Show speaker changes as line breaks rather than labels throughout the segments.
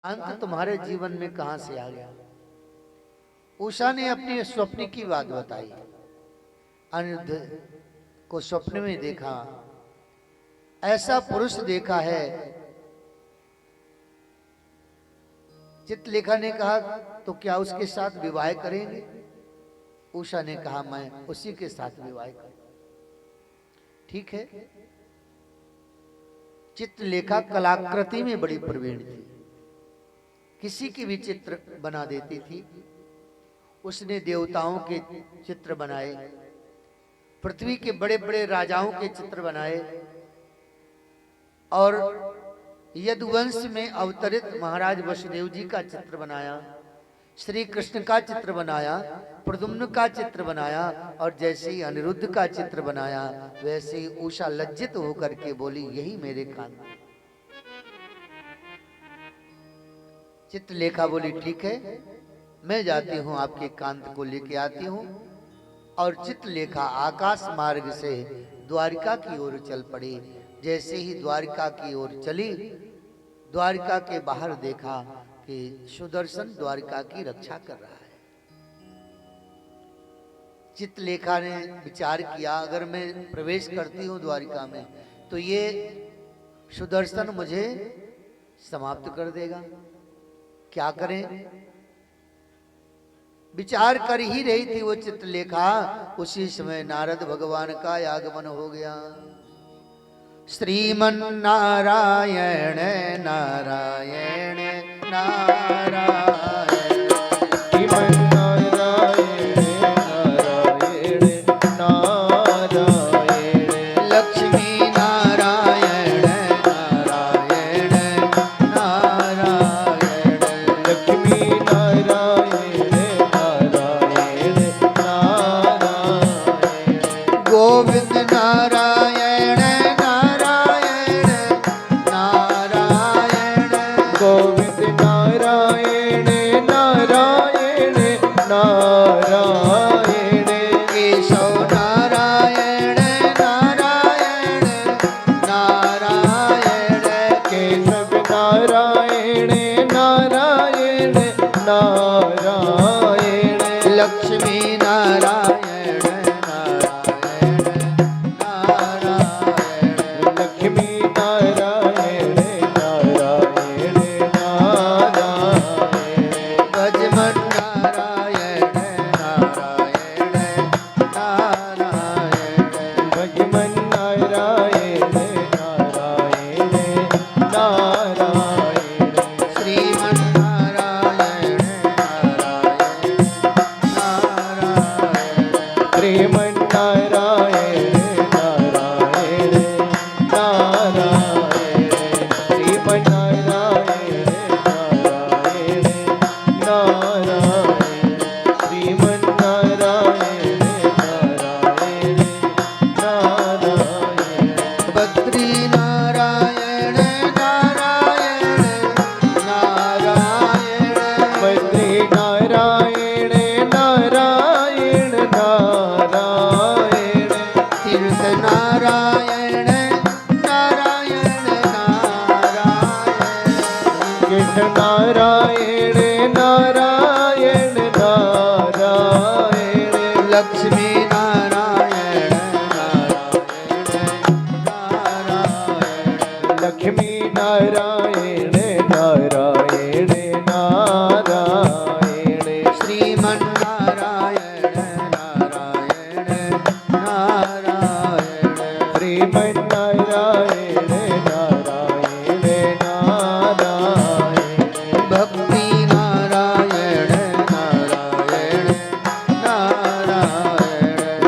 अंत तुम्हारे जीवन में कहां से आ गया। उषा ने अपने स्वप्न की बात बताई। अनिरुद्ध को स्वप्न में देखा, ऐसा पुरुष देखा है। चित्रलेखा ने कहा तो क्या उसके साथ विवाह करेंगे। उषा ने कहा मैं उसी के साथ विवाह करूं। ठीक है। चित्रलेखा कलाकृति में बड़ी प्रवीण थी, किसी की भी चित्र बना देती थी। उसने देवताओं के चित्र बनाए, पृथ्वी के बड़े बड़े राजाओं के चित्र बनाए, और यदुवंश में अवतरित महाराज वसुदेव जी का चित्र बनाया, श्री कृष्ण का चित्र बनाया, प्रद्युम्न का चित्र बनाया, और जैसे ही अनिरुद्ध का चित्र बनाया वैसे ही उषा लज्जित होकर के बोली यही मेरे कान। चित्रलेखा बोली ठीक है, मैं जाती हूं आपके कांत को लेके आती हूं। और चित्रलेखा आकाश मार्ग से द्वारिका की ओर चल पड़ी। जैसे ही द्वारिका की ओर चली, द्वारिका के बाहर देखा कि सुदर्शन द्वारिका की रक्षा कर रहा है। चित्रलेखा ने विचार किया अगर मैं प्रवेश करती हूं द्वारिका में तो ये सुदर्शन मुझे समाप्त कर देगा, क्या करें। विचार कर ही रही थी वो चित्रलेखा, उसी समय नारद भगवान का आगमन हो गया। श्रीमन नारायण नारायण नारायण,
श्रीमन नारायण नारायण नारायण,
लक्ष्मी नारायण नारायण नारायण,
लक्ष्मी नारायण नारायण नारायण,
गोविंद नारायण नारायण नारायण,
गोविंद नारायण नारायण नारायण,
केशव नारायण नारायण नारायण,
केशव नारायण नारायण नारायण,
लक्ष्मी नारायण नारायण नारायण,
लक्ष्मी नारायण नारायण नारायण,
गजमन नारायण नारायण नारायण,
भगवन नारायण नारायण नारायण,
श्रीमन नारायण नारायण नारायण,
प्रेमन नारायण नारायण नारायण, श्रीमन नारायण नारायण नारायण, श्रीमन नारायण नारायण नारायण,
बद्री नारायण नारायण नारायण,
बद्री नारायण नारायण नारायण,
तीर्थ नारायण नारायण नारायण,
कृष्ण नारायण नारायण नारायण,
लक्ष्मी नारायण नारायण नारायण,
लक्ष्मी नारायण नारायण नारायण,
श्रीमन नारायण नारायण नारायण,
श्रीमन नारायण नारायण नारायण,
भक्ति नारायण नारायण नारायण,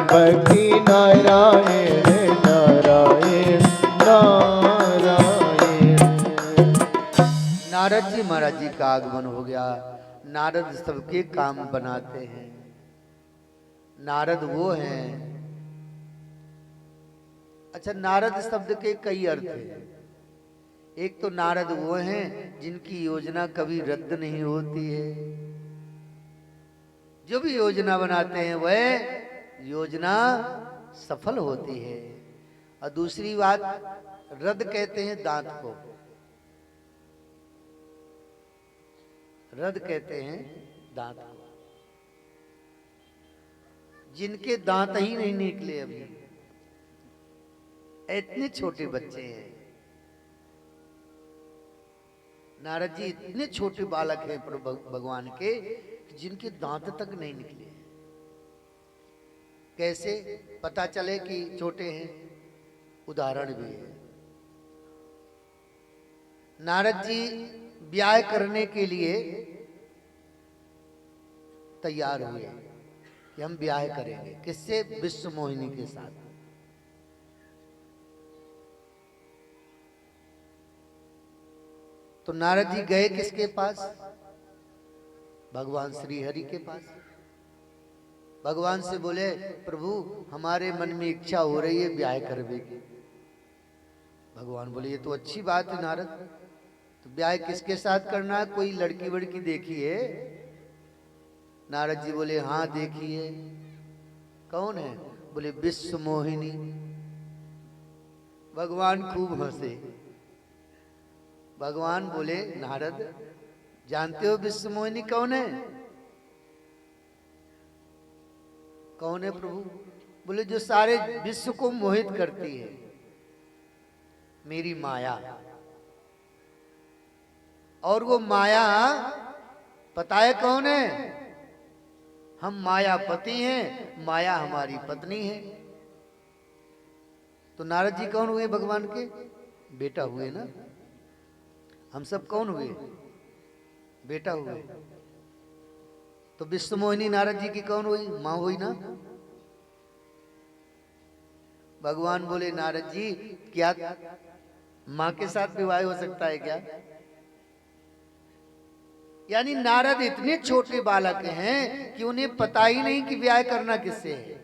भक्ति नारायण नारायण नारायण।
नारद जी महाराज जी का आगमन हो गया। नारद सबके काम बनाते हैं। नारद वो हैं। अच्छा, नारद शब्द के कई अर्थ हैं। एक तो नारद वो हैं जिनकी योजना कभी रद्द नहीं होती है, जो भी योजना बनाते हैं वह योजना सफल होती है। और दूसरी बात, रद्द कहते हैं दांत को, रद कहते हैं दांत को। जिनके दांत ही नहीं निकले अभी, इतने छोटे बच्चे हैं। नारद जी इतने छोटे बालक हैं प्रभु भगवान के, जिनके दांत तक नहीं निकले। कैसे पता चले कि छोटे हैं? उदाहरण भी है। नारद जी ब्याह करने के लिए तैयार हुए कि हम ब्याह करेंगे। किससे? विश्व मोहिनी के साथ। तो नारद जी गए किसके पास? भगवान श्री हरि के पास। भगवान से बोले, प्रभु हमारे मन में इच्छा हो रही है ब्याह करने की। भगवान बोले, ये तो अच्छी बात है नारद, तो ब्याह किसके साथ करना है? कोई लड़की वड़की देखी है? नारद जी बोले, हाँ देखी है। कौन है? बोले, विश्व मोहिनी। भगवान खूब हंसे। भगवान बोले, नारद जानते हो विश्व मोहिनी कौन है? कौन है प्रभु? बोले, जो सारे विश्व को मोहित करती है, मेरी माया। और वो माया पता है कौन है? हम मायापति हैं, माया हमारी पत्नी है। तो नारद जी कौन हुए? भगवान के बेटा हुए ना। हम सब कौन हुए? बेटा हुए। तो विश्व मोहिनी नारद जी की कौन हुई? मां हुई ना। भगवान बोले, नारद जी क्या मां के साथ विवाह हो सकता है क्या? यानी नारद इतने छोटे बालक हैं कि उन्हें पता ही नहीं कि ब्याह करना किससे है।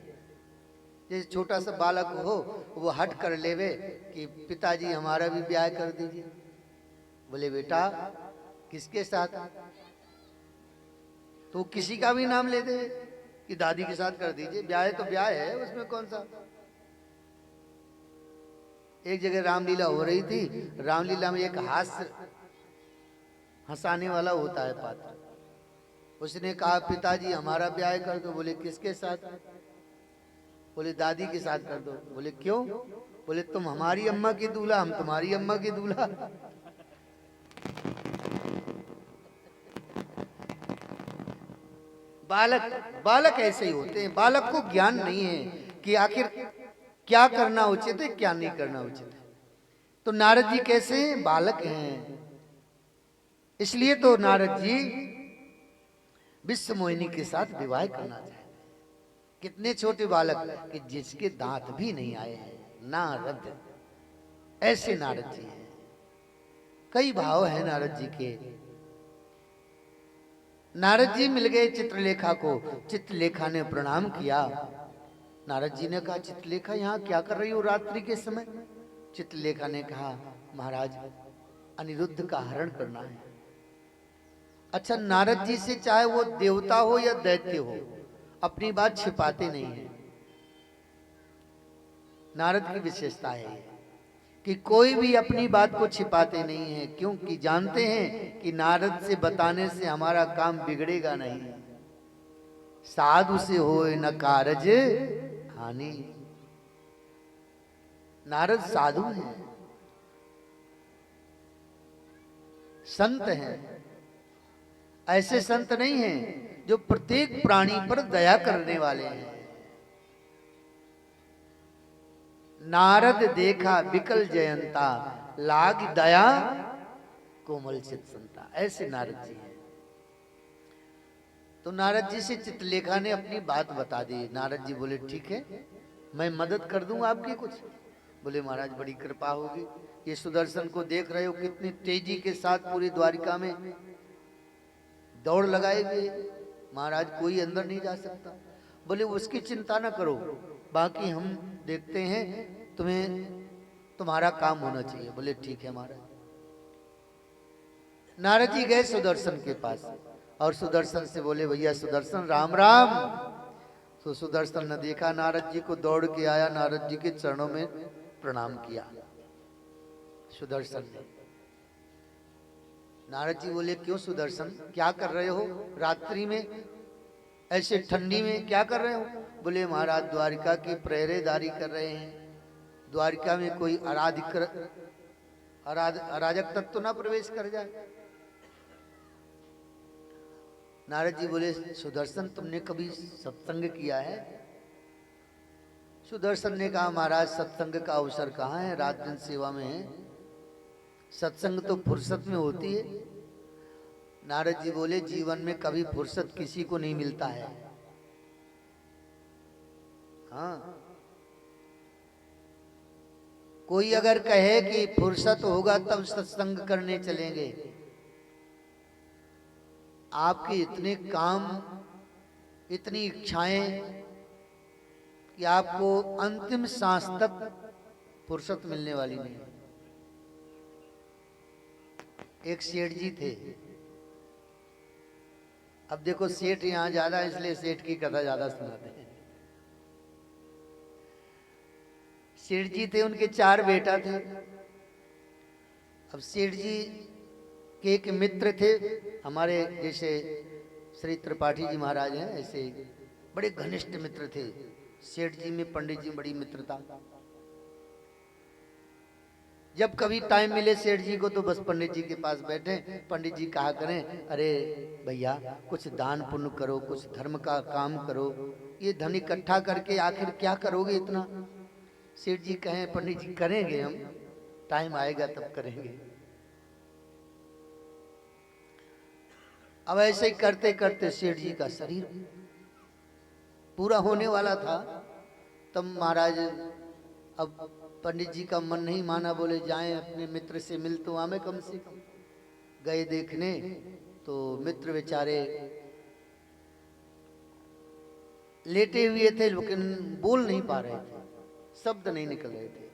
जैसे छोटा सा बालक हो, वो हट कर लेवे कि पिताजी हमारा भी ब्याह कर दीजिए। बोले, बेटा किसके साथ? तो किसी का भी नाम ले दे कि दादी के साथ कर दीजिए, ब्याह है तो ब्याह है, उसमें कौन सा। एक जगह रामलीला हो रही थी। रामलीला में एक हंसाने वाला होता है पात्र। उसने कहा, पिताजी हमारा ब्याह कर दो। बोले, किसके साथ? बोले, दादी के साथ कर दो। बोले, क्यों? बोले, तुम हमारी अम्मा की दूल्हा, हम तुम्हारी अम्मा की दूल्हा। बालक ऐसे ही होते हैं। बालक को ज्ञान नहीं है कि आखिर क्या करना उचित है, क्या नहीं करना उचित है। तो नारद जी कैसे हैं? बालक हैं। इसलिए तो नारद जी विश्व मोहिनी के साथ विवाह करना चाहते। कितने छोटे बालक कि जिसके दांत भी नहीं आए हैं। नारद ऐसे नारद जी हैं। कई भाव हैं नारद जी के। नारद जी मिल गए चित्रलेखा को। चित्रलेखा ने प्रणाम किया। नारद जी ने कहा, चित्रलेखा यहाँ क्या कर रही हो रात्रि के समय? चित्रलेखा ने कहा, महाराज अनिरुद्ध का हरण करना है। अच्छा, नारद जी से चाहे वो देवता हो या दैत्य हो, अपनी बात छिपाते नहीं है। नारद की विशेषता है कि कोई भी अपनी बात को छिपाते नहीं है, क्योंकि जानते हैं कि नारद से बताने से हमारा काम बिगड़ेगा नहीं। साधु से होए न कारज हानि। नारद साधु हैं, संत हैं। ऐसे संत नहीं हैं जो प्रत्येक प्राणी पर दया करने वाले हैं। नारद देखा बिकल जयंता, लाग दया कोमल चित संता। ऐसे नारद जी हैं। तो नारद जी से चित्रलेखा ने अपनी बात बता दी। नारद जी बोले, ठीक है, मैं मदद कर दूं आपकी कुछ। बोले, महाराज बड़ी कृपा होगी। ये सुदर्शन को देख रहे हो, कितनी तेजी के साथ पूरी द्वारिका में दौड़ लगाए हुए। महाराज कोई अंदर नहीं जा सकता। बोले, उसकी चिंता ना करो, बाकी हम देखते हैं, तुम्हारा काम होना चाहिए। बोले, ठीक है महाराज। नारद जी गए सुदर्शन के पास और सुदर्शन से बोले, भैया सुदर्शन राम राम। तो सुदर्शन ने देखा नारद जी को, दौड़ के आया, नारद जी के चरणों में प्रणाम किया। सुदर्शन ने नारद जी बोले क्यों सुदर्शन, क्या कर रहे हो रात्रि में, ऐसे ठंडी में क्या कर रहे हो? बोले महाराज द्वारिका की पहरेदारी कर रहे हैं, द्वारिका में कोई अराजक तत्व ना प्रवेश कर जाए। नारद जी बोले सुदर्शन तुमने कभी सत्संग किया है? सुदर्शन ने कहा महाराज सत्संग का अवसर कहाँ है, रात दिन सेवा में है, सत्संग तो फुर्सत में होती है। नारद जी बोले जीवन में कभी फुर्सत किसी को नहीं मिलता है। हाँ, कोई अगर कहे कि फुर्सत होगा तब सत्संग करने चलेंगे, आपके इतने काम, इतनी इच्छाएं कि आपको अंतिम सांस तक फुर्सत मिलने वाली नहीं। एक सेठ जी थे, अब देखो सेठ यहां ज्यादा इसलिए सेठ की कथा ज्यादा सुनाते हैं। सेठ जी थे, उनके 4 बेटा थे। अब सेठ जी के एक मित्र थे, हमारे जैसे श्री त्रिपाठी जी महाराज हैं ऐसे बड़े घनिष्ठ मित्र थे। सेठ जी में पंडित जी बड़ी मित्रता। जब कभी टाइम मिले सेठ जी को तो बस पंडित जी के पास बैठे, पंडित जी कहा करें अरे भैया कुछ दान पुण्य करो, कुछ धर्म का काम करो, ये धन इकट्ठा करके आखिर क्या करोगे इतना? सेठ जी कहें पंडित जी करेंगे, हम टाइम आएगा तब करेंगे। अब ऐसे ही करते करते सेठ जी का शरीर पूरा होने वाला था। तब महाराज अब पंडित जी का मन नहीं माना, बोले जाएं अपने मित्र से मिल तो आवे कम से कम। गए देखने तो मित्र बेचारे लेटे हुए थे लेकिन बोल नहीं पा रहे थे, शब्द नहीं निकल रहे थे।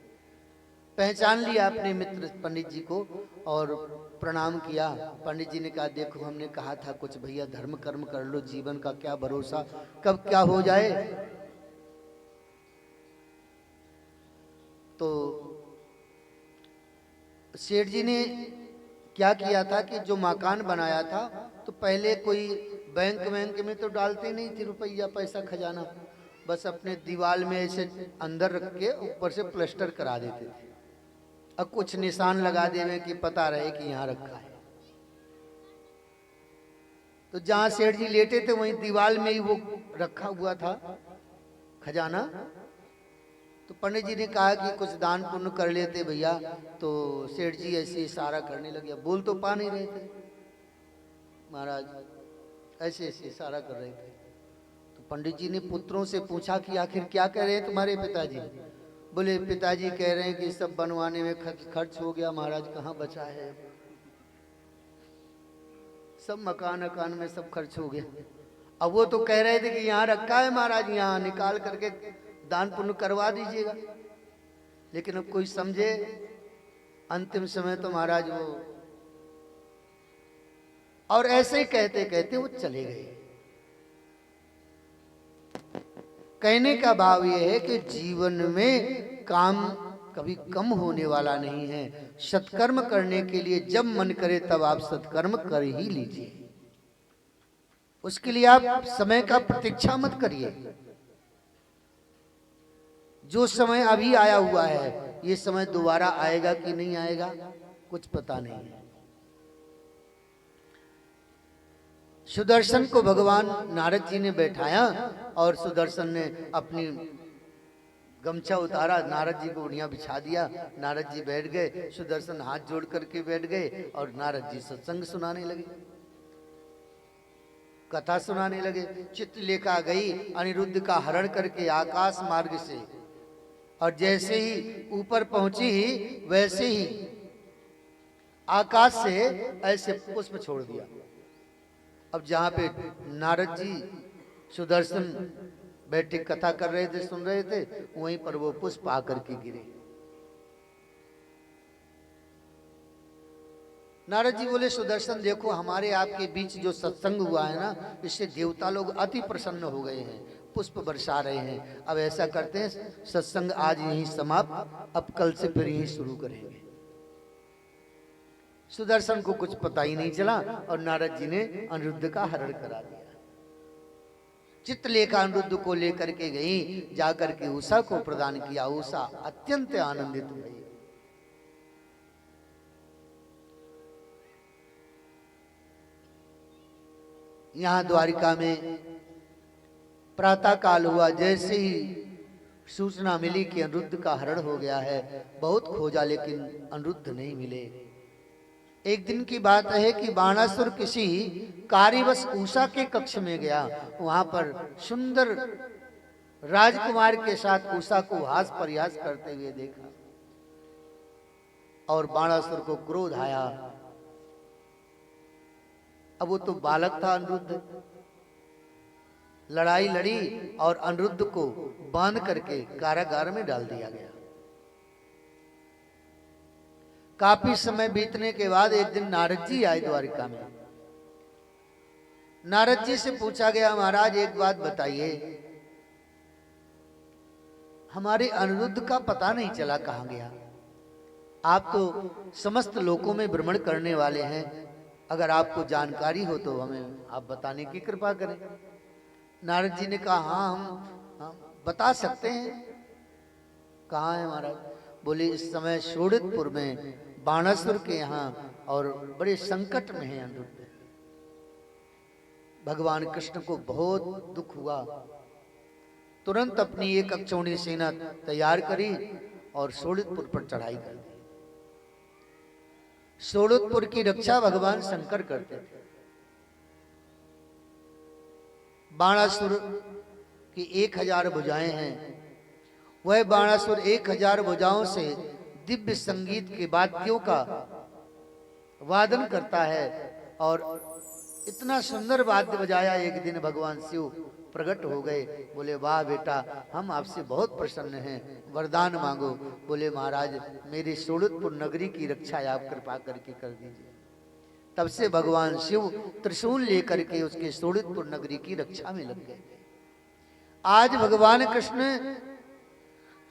पहचान लिया अपने मित्र पंडित जी को और प्रणाम किया। पंडित जी ने कहा देखो हमने कहा था कुछ भैया धर्म कर्म कर लो, जीवन का क्या भरोसा कब क्या हो जाए। तो सेठ जी ने क्या किया था कि जो मकान बनाया था तो पहले कोई बैंक में तो डालते नहीं थे रुपया पैसा खजाना, बस अपने दीवार में ऐसे अंदर रख के ऊपर से प्लास्टर करा देते थे। अब कुछ निशान लगा देवे कि पता रहे कि यहाँ रखा है। तो जहां सेठ जी लेटे थे वहीं दीवार में ही वो रखा हुआ था खजाना। तो पंडित जी ने कहा कि कुछ दान पुण्य कर लेते भैया। तो सेठ जी ऐसे इशारा करने लगे, बोल तो पा नहीं रहे थे महाराज, ऐसे ऐसे इशारा कर रहे थे। तो पंडित जी ने पुत्रों से पूछा कि आखिर क्या कह रहे हैं तुम्हारे पिताजी? बोले पिताजी कह रहे हैं कि सब बनवाने में खर्च हो गया महाराज, कहाँ बचा है, सब मकान अकान में सब खर्च हो गया। अब वो तो कह रहे थे कि यहाँ रखा है महाराज, यहाँ निकाल करके दान पुण्य करवा दीजिएगा। लेकिन अब कोई समझे, अंतिम समय तो महाराज वो, और ऐसे ही कहते कहते वो चले गए। कहने का भाव ये है कि जीवन में काम कभी कम होने वाला नहीं है। सत्कर्म करने के लिए जब मन करे तब आप सत्कर्म कर ही लीजिए। उसके लिए आप समय का प्रतीक्षा मत करिए। जो समय अभी आया हुआ है ये समय दोबारा आएगा कि नहीं आएगा कुछ पता नहीं है। सुदर्शन को भगवान नारद जी ने बैठाया और सुदर्शन ने अपनी गमछा उतारा, नारद जी को बढ़िया बिछा दिया। नारद जी बैठ गए, सुदर्शन हाथ जोड़ करके बैठ गए और नारद जी सत्संग सुनाने लगे, कथा सुनाने लगे। चित्रलेखा गई अनिरुद्ध का हरण करके आकाश मार्ग से, और जैसे ही ऊपर पहुंची ही वैसे ही आकाश से ऐसे पुष्प छोड़ दिया। अब जहां पे नारद जी सुदर्शन बैठे कथा कर रहे थे, सुन रहे थे, वहीं पर वो पुष्प आकर के गिरे। नारद जी बोले सुदर्शन देखो हमारे आपके बीच जो सत्संग हुआ है ना, इससे देवता लोग अति प्रसन्न हो गए हैं, पुष्प बरसा रहे हैं। अब ऐसा करते हैं सत्संग आज यहीं समाप्त, अब कल से फिर यहीं शुरू करेंगे। सुदर्शन को कुछ पता ही नहीं चला और नारद जी ने अनिरुद्ध का हरण करा दिया। चित्रलेखा अनिरुद्ध को लेकर के गई, जाकर के उषा को प्रदान किया। उषा अत्यंत आनंदित हुई। यहां द्वारिका में प्रातः काल हुआ, जैसे ही सूचना मिली कि अनिरुद्ध का हरण हो गया है, बहुत खोजा लेकिन अनिरुद्ध नहीं मिले। एक दिन की बात है कि बाणासुर किसी कार्यवश उषा के कक्ष में गया। वहां पर सुंदर राजकुमार के साथ उषा को हास प्रयास करते हुए देखा और बाणासुर को क्रोध आया। अब वो तो बालक था अनिरुद्ध, लड़ाई लड़ी और अनिरुद्ध को बांध करके कारागार में डाल दिया गया। काफी समय बीतने के बाद एक दिन नारद जी आए द्वारिका में। नारद जी से पूछा गया, महाराज एक बात बताइए, हमारे अनिरुद्ध का पता नहीं चला कहां गया। आप तो समस्त लोकों में भ्रमण करने वाले हैं, अगर आपको जानकारी हो तो हमें आप बताने की कृपा करें। नारद जी ने कहा, हाँ हम बता सकते हैं। कहाँ है महाराज? बोले इस समय शोणितपुर में बाणासुर के यहाँ और बड़े संकट में है अनिरुद्ध। भगवान कृष्ण को बहुत दुख हुआ, तुरंत अपनी एक अक्षौणी सेना तैयार करी और शोणितपुर पर चढ़ाई कर दी। शोणितपुर की रक्षा भगवान शंकर करते थे। बाणासुर की 1000 भुजाएं हैं। वह बाणासुर 1000 भुजाओं से दिव्य संगीत के वाद्यों का वादन करता है और इतना सुंदर वाद्य बजाया। एक दिन भगवान शिव प्रकट हो गए, बोले वाह बेटा, हम आपसे बहुत प्रसन्न हैं, वरदान मांगो। बोले महाराज, मेरी शोणितपुर नगरी की रक्षा आप कृपा करके कर दीजिए। तब से भगवान शिव त्रिशूल लेकर के उसके शोणितपुर नगरी की रक्षा में लग गए। आज भगवान कृष्ण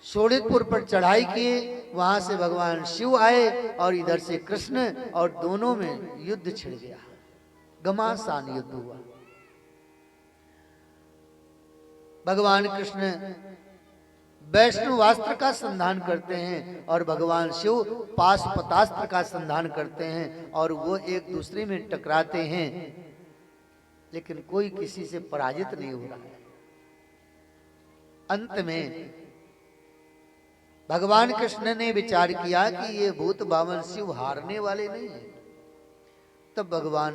शोणितपुर पर चढ़ाई किए, वहां से भगवान शिव आए और इधर से कृष्ण, और दोनों में युद्ध छिड़ गया, घमासान युद्ध हुआ। भगवान कृष्ण वैष्णवास्त्र का संधान करते हैं और भगवान शिव पाशुपतास्त्र का संधान करते हैं और वो एक दूसरे में टकराते हैं, लेकिन कोई किसी से पराजित नहीं हो रहा है। अंत में भगवान कृष्ण ने विचार किया कि ये भूत बामन शिव हारने वाले नहीं है। तब भगवान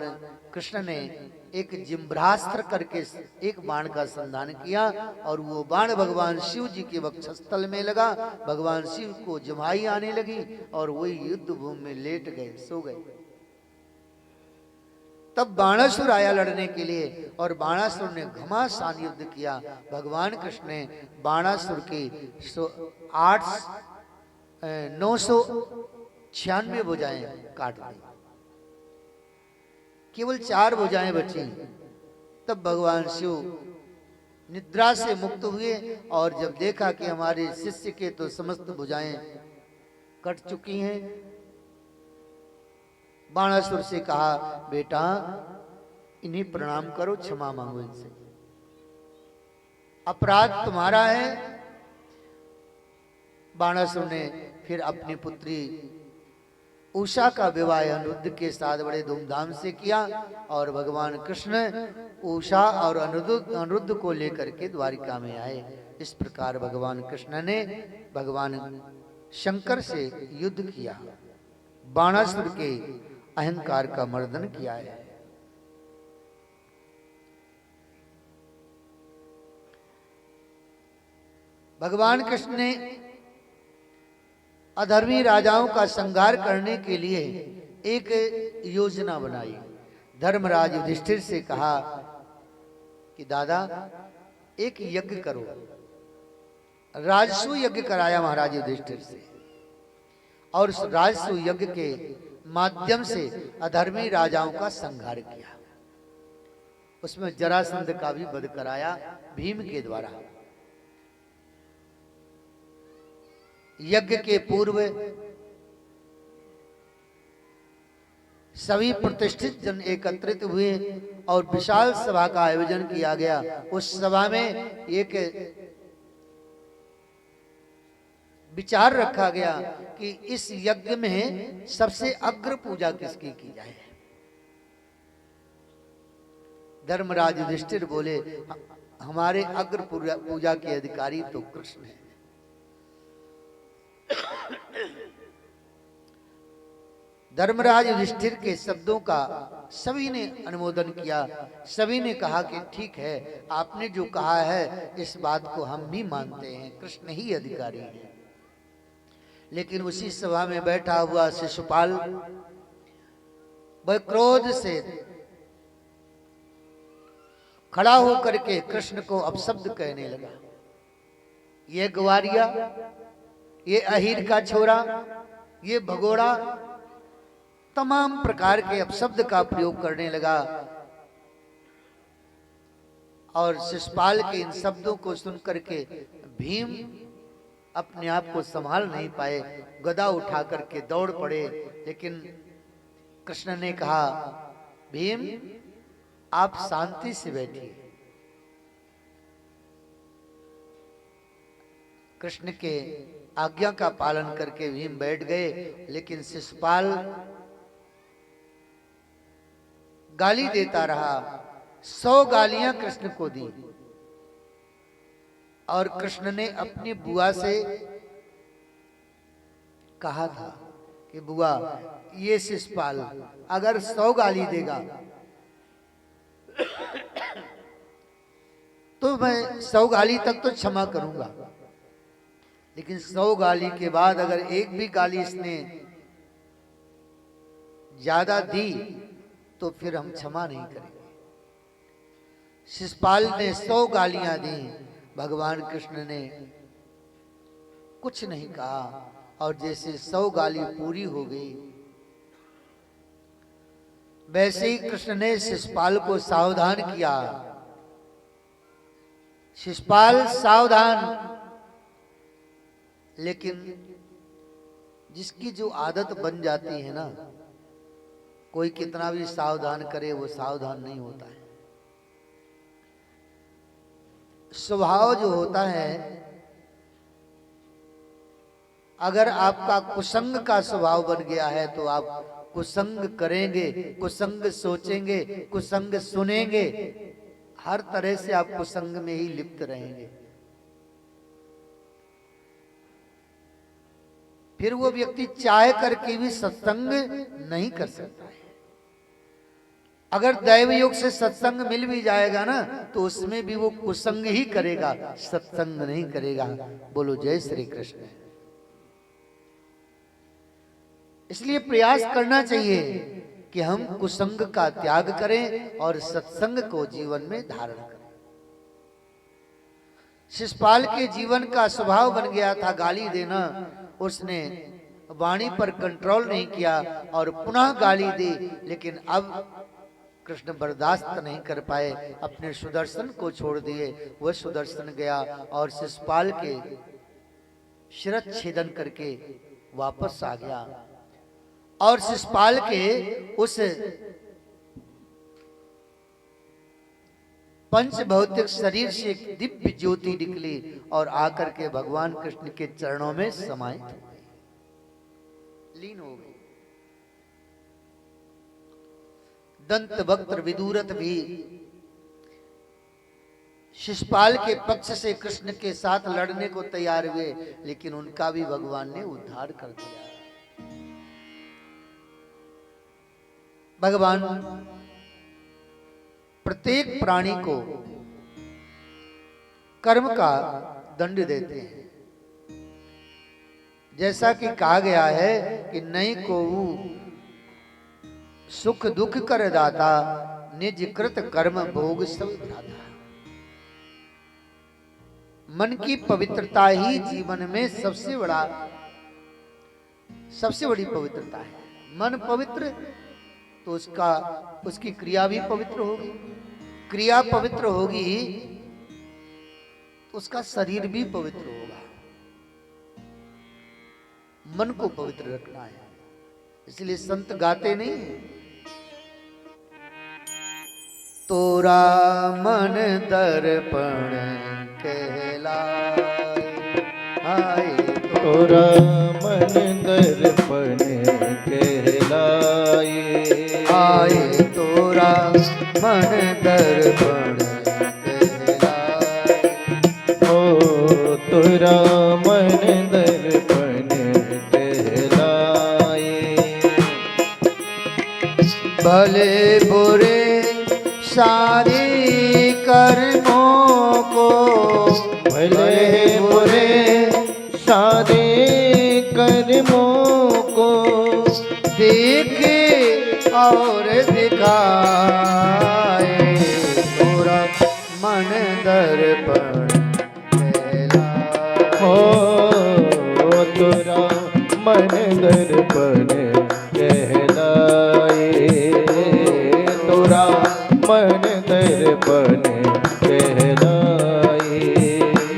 कृष्ण ने एक जिम्भ्रास्त्र करके एक बाण का संधान किया और वो बाण भगवान शिव जी के वक्षस्थल में लगा। भगवान शिव को जमाई आने लगी और वही युद्ध भूमि में लेट गए, सो गए। तब बाणासुर आया लड़ने के लिए और बाणासुर ने घमासान युद्ध किया। भगवान कृष्ण ने बाणासुर की 996 भुजाएं काट दी, केवल 4 भुजाएं बची। तब भगवान शिव निद्रा से मुक्त हुए और जब देखा कि हमारे शिष्य के तो समस्त भुजाएं कट चुकी हैं, बाणासुर से कहा, बेटा इन्हें प्रणाम करो, क्षमा मांगो इनसे, अपराध तुम्हारा है। बाणासुर ने फिर अपनी पुत्री उषा का विवाह अनिरुद्ध के साथ बड़े धूमधाम से किया और भगवान कृष्ण उषा और अनिरुद्ध को लेकर के द्वारिका में आए। इस प्रकार भगवान कृष्ण ने भगवान शंकर से युद्ध किया, बाणासुर के अहंकार का मर्दन किया है। भगवान कृष्ण ने अधर्मी राजाओं का संहार करने के लिए एक योजना बनाई। धर्मराज युधिष्ठिर से कहा कि दादा एक यज्ञ करो। राजसू यज्ञ कराया महाराज युधिष्ठिर से और उस राजसू यज्ञ के माध्यम से अधर्मी राजाओं का संहार किया। उसमें जरासंध का भी वध कराया भीम के द्वारा। यज्ञ के पूर्व सभी प्रतिष्ठित जन एकत्रित हुए और विशाल सभा का आयोजन किया गया। उस सभा में एक विचार रखा गया कि इस यज्ञ में सबसे अग्र पूजा किसकी की जाए। धर्मराज युधिष्ठिर बोले, हमारे अग्र पूजा के अधिकारी तो कृष्ण हैं। धर्मराज युधिष्ठिर के शब्दों का सभी ने अनुमोदन किया। सभी ने कहा कि ठीक है, आपने जो कहा है इस बात को हम भी मानते हैं, कृष्ण ही अधिकारी है। लेकिन उसी सभा में बैठा हुआ शिशुपाल वह क्रोध से खड़ा होकर के कृष्ण को अपशब्द कहने लगा। ये ग्वारिया, ये अहीर का छोरा, ये भगोड़ा, तमाम प्रकार के अपशब्द का प्रयोग करने लगा। और शिशुपाल के इन शब्दों को सुनकर के भीम अपने आप को संभाल नहीं पाए, गदा उठा करके दौड़ पड़े। लेकिन कृष्ण ने कहा, भीम आप शांति से बैठिए। कृष्ण के आज्ञा का पालन करके भीम बैठ गए। लेकिन शिशुपाल गाली देता रहा। 100 गालियां कृष्ण को दी। और कृष्ण ने अपनी बुआ से कहा था कि बुआ, ये शिशुपाल अगर 100 गाली देगा तो मैं 100 गाली तक तो क्षमा करूंगा, लेकिन 100 गाली के बाद अगर एक भी गाली इसने ज्यादा दी तो फिर हम क्षमा नहीं करेंगे। शिशुपाल ने 100 गालियां दी। भगवान कृष्ण ने कुछ नहीं कहा और जैसे 100 गाली पूरी हो गई, वैसे ही कृष्ण ने शिशुपाल को सावधान किया। शिशुपाल सावधान। लेकिन जिसकी जो आदत बन जाती है ना, कोई कितना भी सावधान करे वो सावधान नहीं होता है। स्वभाव जो होता है, अगर आपका कुसंग का स्वभाव बन गया है तो आप कुसंग करेंगे, कुसंग सोचेंगे, कुसंग सुनेंगे, हर तरह से आप कुसंग में ही लिप्त रहेंगे। फिर वो व्यक्ति चाहे करके भी सत्संग नहीं कर सकता है। अगर दैव योग से सत्संग मिल भी जाएगा ना, तो उसमें भी वो कुसंग ही करेगा, सत्संग नहीं करेगा। बोलो जय श्री कृष्ण। इसलिए प्रयास करना चाहिए कि हम कुसंग का त्याग करें और सत्संग को जीवन में धारण करें। शिशुपाल के जीवन का स्वभाव बन गया था गाली देना। उसने वाणी पर कंट्रोल नहीं किया और पुनः गाली दी। लेकिन अब कृष्ण बर्दाश्त नहीं कर पाए, अपने सुदर्शन को छोड़ दिए। वह सुदर्शन गया और शिशुपाल के शिरच्छेदन करके वापस आ गया। और शिशुपाल के उस पंच भौतिक शरीर से एक दिव्य ज्योति निकली और आकर के भगवान कृष्ण के चरणों में समाहित हो गई, लीन हो गई। दंत वक्त्र विदुरथ भी शिशुपाल के पक्ष से कृष्ण के साथ लड़ने को तैयार हुए, लेकिन उनका भी भगवान ने उद्धार कर दिया। भगवान प्रत्येक प्राणी को कर्म का दंड देते हैं। जैसा कि कहा गया है कि नहीं को सुख दुख कर दाता, निज कृत कर्म भोग सब दाता। मन की पवित्रता ही जीवन में सबसे बड़ी पवित्रता है। मन पवित्र तो उसकी क्रिया भी पवित्र होगी, क्रिया पवित्र होगी तो उसका शरीर भी पवित्र होगा। मन को पवित्र रखना है। इसलिए संत गाते नहीं तोरा मन दर्पण कहलाए। आए
तोरा मन दर्पण कहलाए।
आए तोरा मन दर्पण कहलाए।
ओ तोरा मन दर्पण कहलाए।
भले बुरे सारे कर्मों को,
भले बुरे सारे कर्मों को
देखे और दिखाए। तोरा मन दर्पण कहलाए।
हो तोरा मन दर्पण कहलाए। तोरा मन दर्पण कहलाए।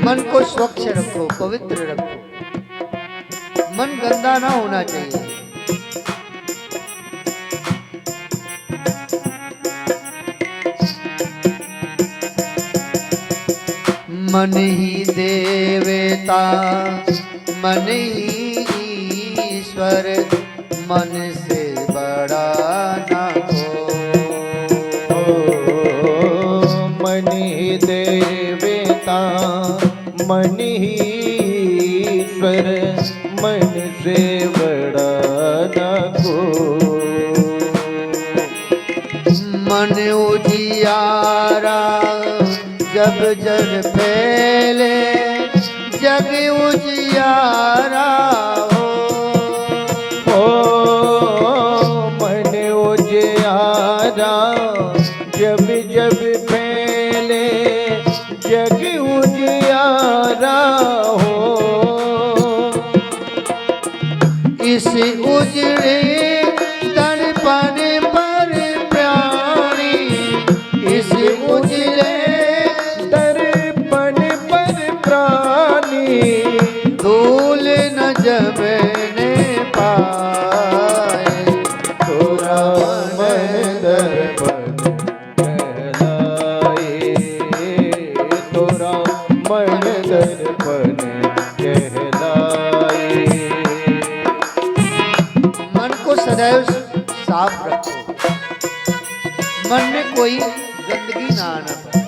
मन को स्वच्छ रखो, पवित्र रखो। मन गंदा ना होना चाहिए। मन ही देवता, मन ही ईश्वर, मन से बड़ा ना हो।
मन ही देवता, मन ही ईश्वर, मन से बड़ा न को।
मन उजियारा जब जग फैले, जग उजियारा हो।
मन उजियारा जब जब फैले, जग उजियारा हो।
इस उजड़े दर्पण पर प्राणी, इस उजड़े
दर्पण पर प्राणी
धूल न जमने पाए।
तोरा मन दर्पण कहलाए। तोरा मन दर्पण कहलाए।
मन को सदैव साफ रखो, मन में कोई गंदगी ना आना पाए।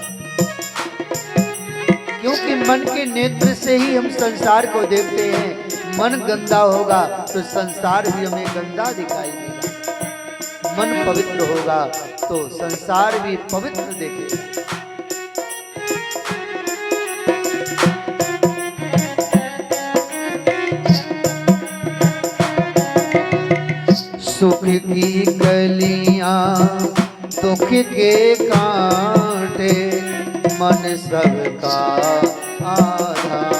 क्योंकि मन के नेत्र से ही हम संसार को देखते हैं। मन गंदा होगा तो संसार भी हमें गंदा दिखाई देगा। मन पवित्र होगा तो संसार भी पवित्र देखेगा। सुख की कलियां दुख के कांटे, मन सबका आधार।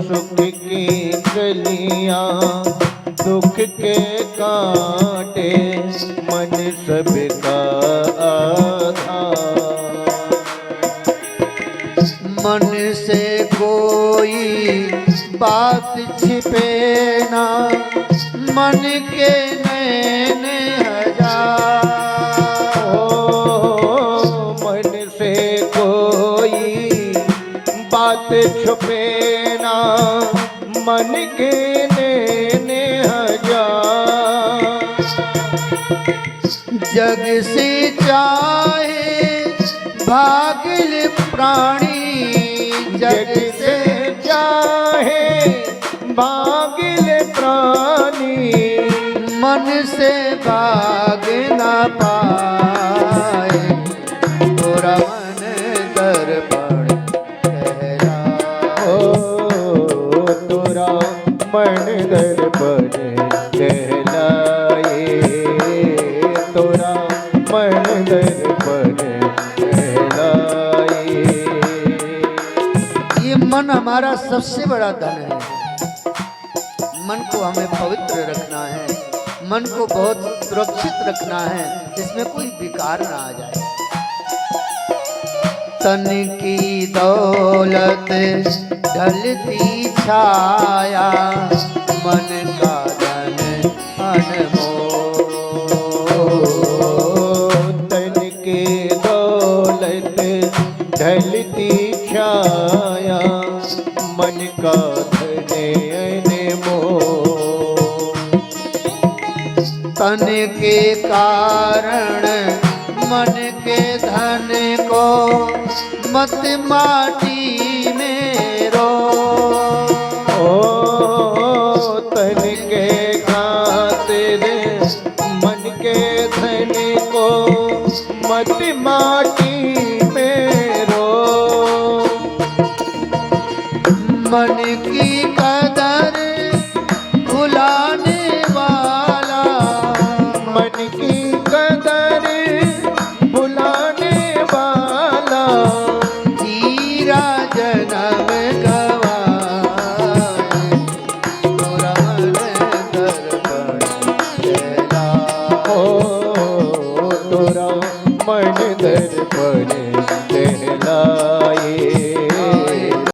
सुख की कलियां दुख के कांटे, मन सबका आधार।
मन से कोई बात छिपे ना, मन के नैन हजार।
मन से कोई बात छुपे ना, मन के नैने हजार।
जग से चाहे भागिल प्राणी,
जग से चाहे भागिल प्राणी,
मन से भाग ना पाए। तोरा मन दर्पण कहलाए।
तोरा मन दर्पण कहलाए। तोरा मन दर्पण कहलाए।
ये मन हमारा सबसे बड़ा धन है। मन को हमें पवित्र रखना है, मन को बहुत सुरक्षित रखना है, इसमें कोई विकार ना आ जाए। तन की दौलत ढलती छाया, मन का धन अनमोल। कारण मन के धन को मत माटी में रो।
ओ तन के खातिर मन के धन को मत माटी में रो।
मन की कदर भुलाने वाला,
मन की कदर भुलाने वाला,
हीरा जन्म गवाए तोरा मन दर्पण चला।
ओ तोरा मन दर्पण